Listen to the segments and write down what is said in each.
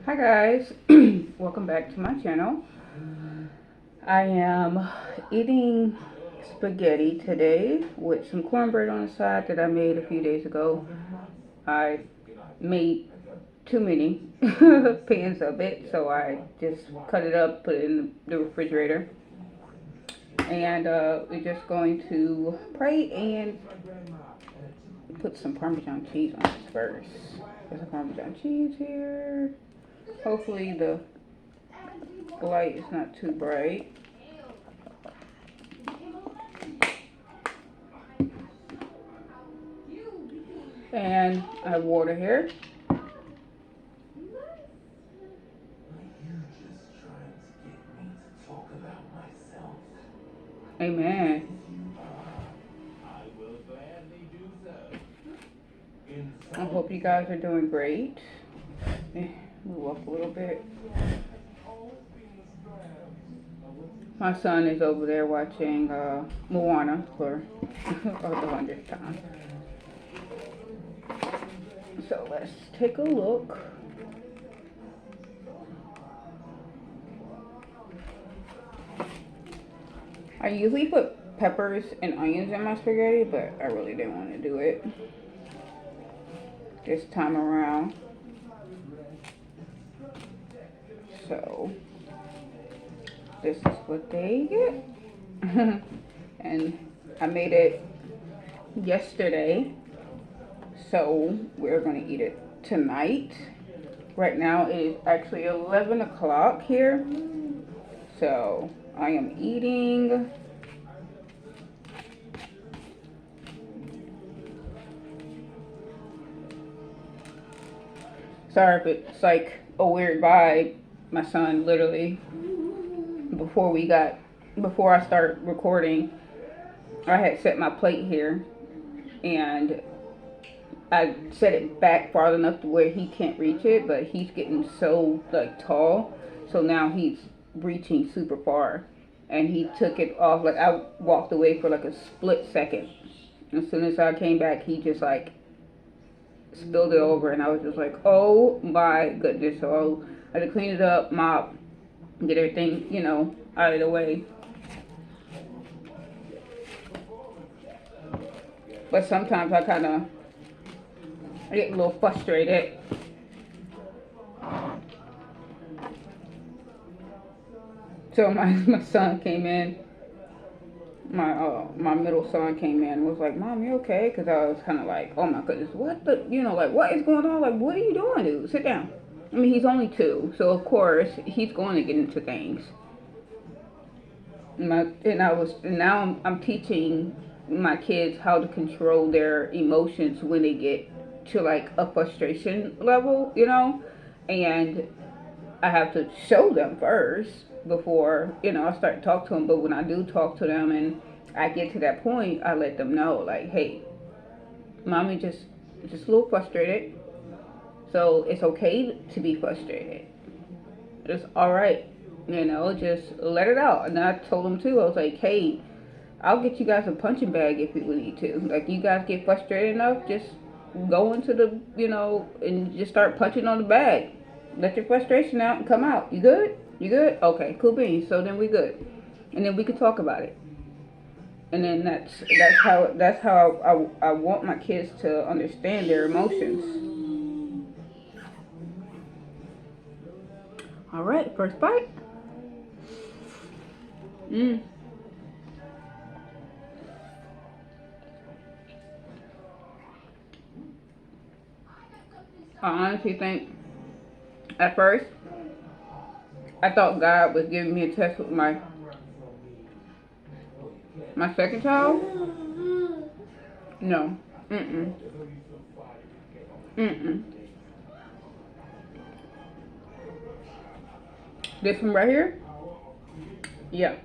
Hi guys, welcome back to my channel. I am eating spaghetti today with some cornbread on the side that I made a few days ago. I made too many pans of it, so I just cut it up, put it in the refrigerator. And we're just going to pray and put some Parmesan cheese on this first. There's some Parmesan cheese here. Hopefully the light is not too bright. And I have water here. Amen. I hope you guys are doing great. Move up a little bit. My son is over there watching Moana for the 100th time. So let's take a look. I usually put peppers and onions in my spaghetti, but I really didn't want to do it this time around. So this is what they get. And I made it yesterday, so we're going to eat it tonight. Right now it is actually 11 o'clock here, so I am eating. Sorry if it's like a weird vibe. My son literally, before I start recording, I had set my plate here and I set it back far enough to where he can't reach it, but he's getting so like tall, so now he's reaching super far, and he took it off. Like I walked away for like a split second. As soon as I came back, he just like spilled it over, and I was just like, oh my goodness. So I had to clean it up, mop, get everything, out of the way. But sometimes I get a little frustrated. So my son came in, my middle son came in and was like, Mom, you okay? Because I was kind of like, oh my goodness, what what is going on? Like, what are you doing, dude? Sit down. I mean, he's only 2, so of course he's going to get into things. Now I'm teaching my kids how to control their emotions when they get to like a frustration level, and I have to show them first before, I start to talk to them. But when I do talk to them and I get to that point, I let them know, like, hey, mommy just a little frustrated. So it's okay to be frustrated. It's all right. Just let it out. And I told them too, I was like, hey, I'll get you guys a punching bag if you need to. Like, you guys get frustrated enough, just go into the, and just start punching on the bag. Let your frustration out and come out. You good? You good? Okay, cool beans. So then we good. And then we can talk about it. And then that's how I want my kids to understand their emotions. All right, first bite. I honestly think at first I thought God was giving me a test with my second child. No. Mm-mm. Mm-mm. This one right here? Yeah.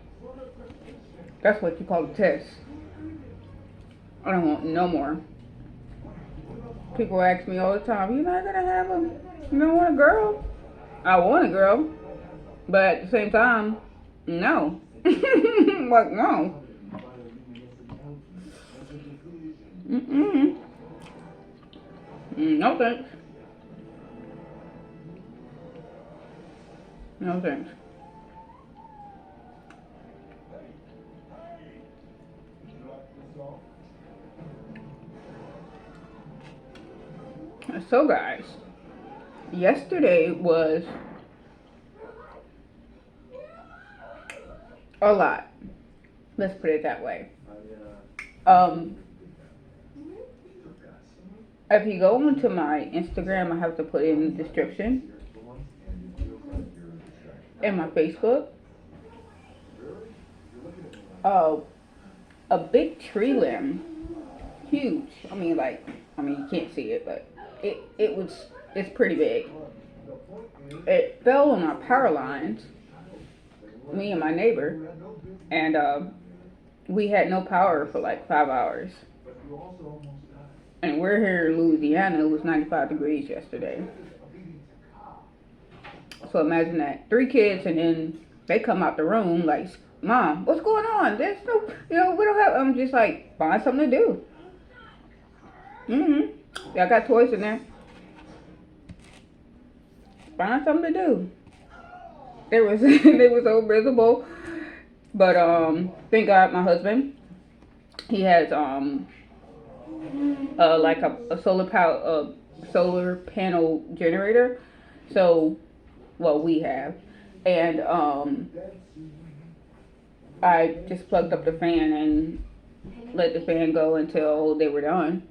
That's what you call a test. I don't want no more. People ask me all the time, you're not gonna have you don't want a girl? I want a girl. But at the same time, no. Like, no. Mm-mm. No thanks. No thanks. So guys, yesterday was a lot. Let's put it that way. Um, if you go onto my Instagram, I have to put in the description, and my Facebook. A big tree limb, huge. You can't see it, but it's pretty big. It fell on our power lines, me and my neighbor, and we had no power for like 5 hours. And we're here in Louisiana. It was 95 degrees yesterday. So imagine that. 3 kids, and then they come out the room like, Mom, what's going on? There's no, we don't have, I'm just like, find something to do. Yeah, I got toys in there. Find something to do. It was, it was so miserable. But, thank God my husband, he has, like a solar panel generator. So, well, we have. And, I just plugged up the fan and let the fan go until they were done.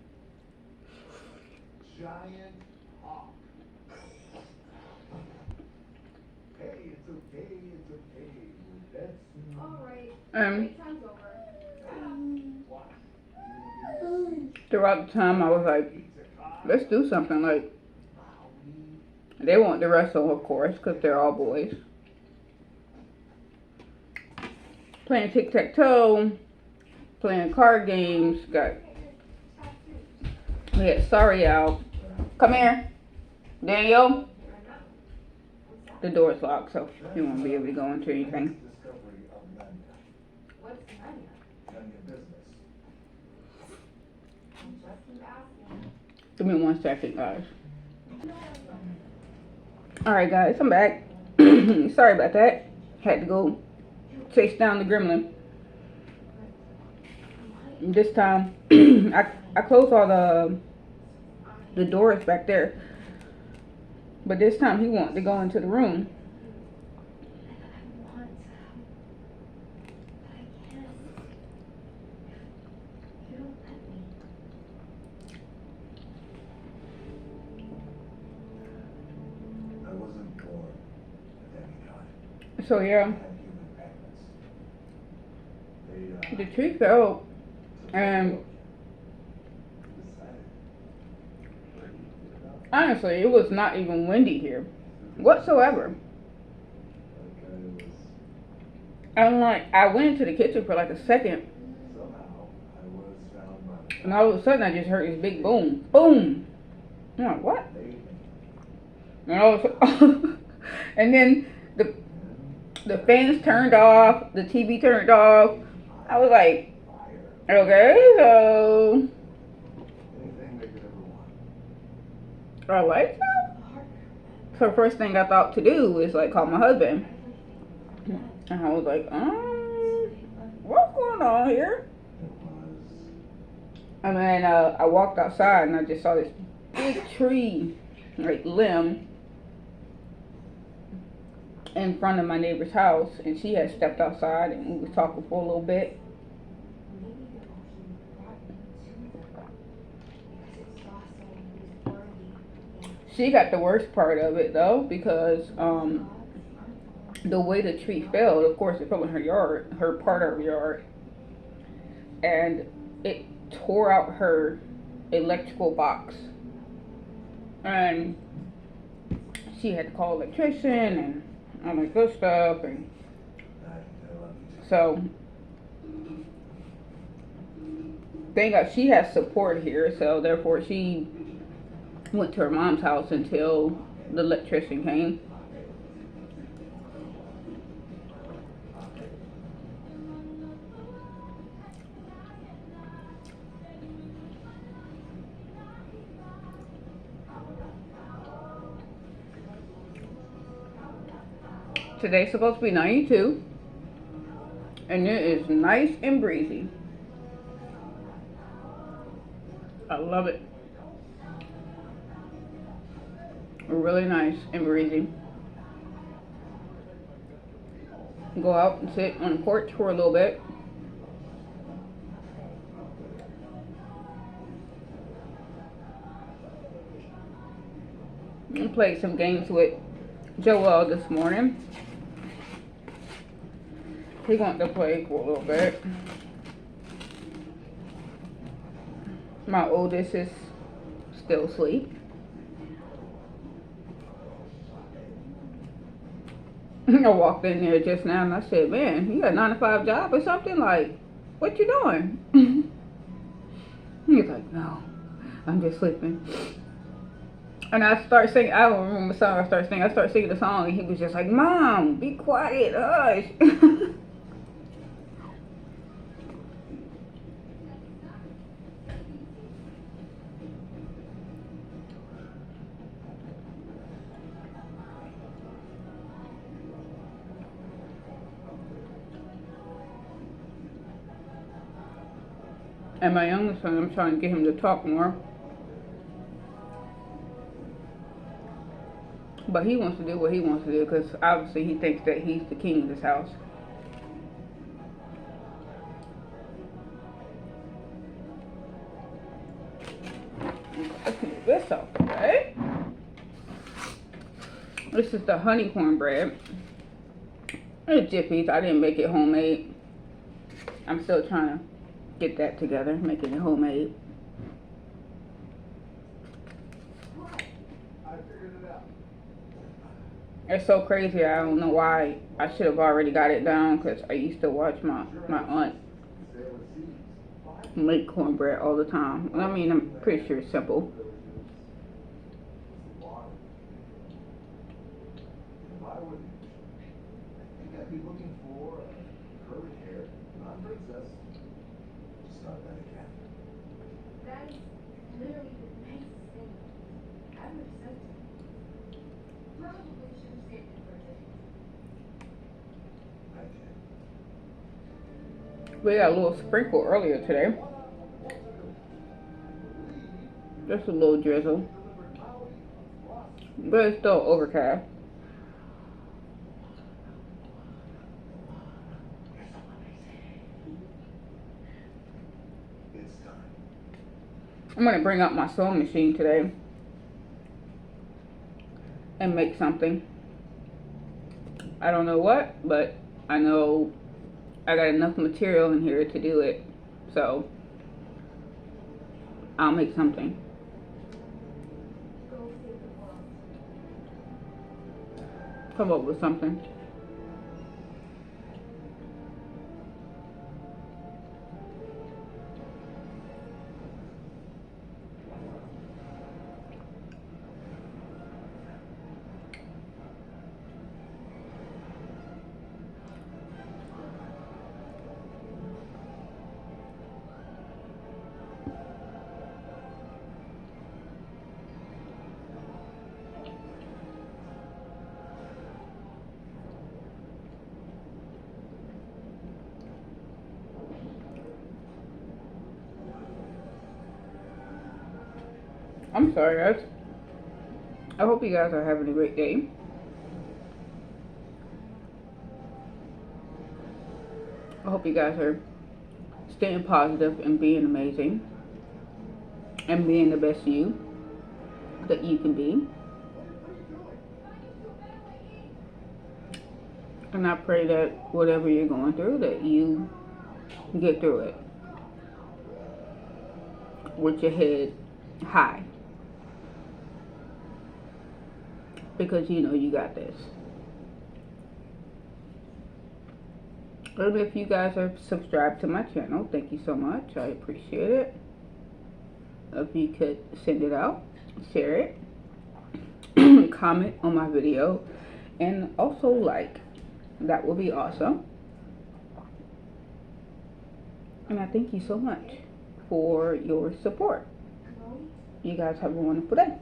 Throughout the time, I was like, let's do something. Like, they want the wrestle, of course, because they're all boys. Playing tic-tac-toe, playing card games. We had Sorry out. Come here, Daniel. The door's locked, so he won't be able to go into anything. Give me 1 second, guys. Alright, guys, I'm back. Sorry about that. Had to go chase down the gremlin. And this time, I closed all the doors back there. But this time, he wanted to go into the room. So yeah, the tree fell, and honestly, it was not even windy here whatsoever. And like, I went into the kitchen for like a second, and all of a sudden I just heard this big boom, boom. I'm like, what? And all of a sudden, and then the fans turned off, the TV turned off. I was like, okay, so our lights out? So first thing I thought to do is like call my husband. And I was like, what's going on here? And then I walked outside and I just saw this big tree, like limb, in front of my neighbor's house, and she had stepped outside and we was talking for a little bit. She got the worst part of it though, because the way the tree fell, of course it fell in her yard, her part of her yard, and it tore out her electrical box, and she had to call an electrician and all that good stuff. And so thank God she has support here, so therefore she went to her mom's house until the electrician came. Today's supposed to be 92, and it is nice and breezy. I love it. Really nice and breezy. Go out and sit on the porch for a little bit. And played some games with Joel this morning. He wanted to play for a little bit. My oldest is still asleep. I walked in there just now and I said, man, you got a 9-to-5 job or something? Like, what you doing? He's like, no, I'm just sleeping. And I start singing, I don't remember the song I started singing. I started singing the song and he was just like, Mom, be quiet, hush. And my youngest son, I'm trying to get him to talk more. But he wants to do what he wants to do because obviously he thinks that he's the king of this house. Let's move this out the way. This is the honey cornbread. It's Jiffy's. I didn't make it homemade. I'm still trying to get that together, making it homemade. It's so crazy. I don't know why. I should have already got it down because I used to watch my aunt make cornbread all the time. I mean, I'm pretty sure it's simple. We got a little sprinkle earlier today. Just a little drizzle. But it's still overcast. I'm going to bring up my sewing machine today and make something. I don't know what, but I know I got enough material in here to do it. So I'll make something. Come up with something. I'm sorry, guys. I hope you guys are having a great day. I hope you guys are staying positive and being amazing and being the best you that you can be. And I pray that whatever you're going through, that you get through it with your head high. Because you know you got this. And if you guys are subscribed to my channel, thank you so much. I appreciate it. If you could send it out, share it, comment on my video, and also like. That will be awesome. And I thank you so much for your support. You guys have a wonderful day.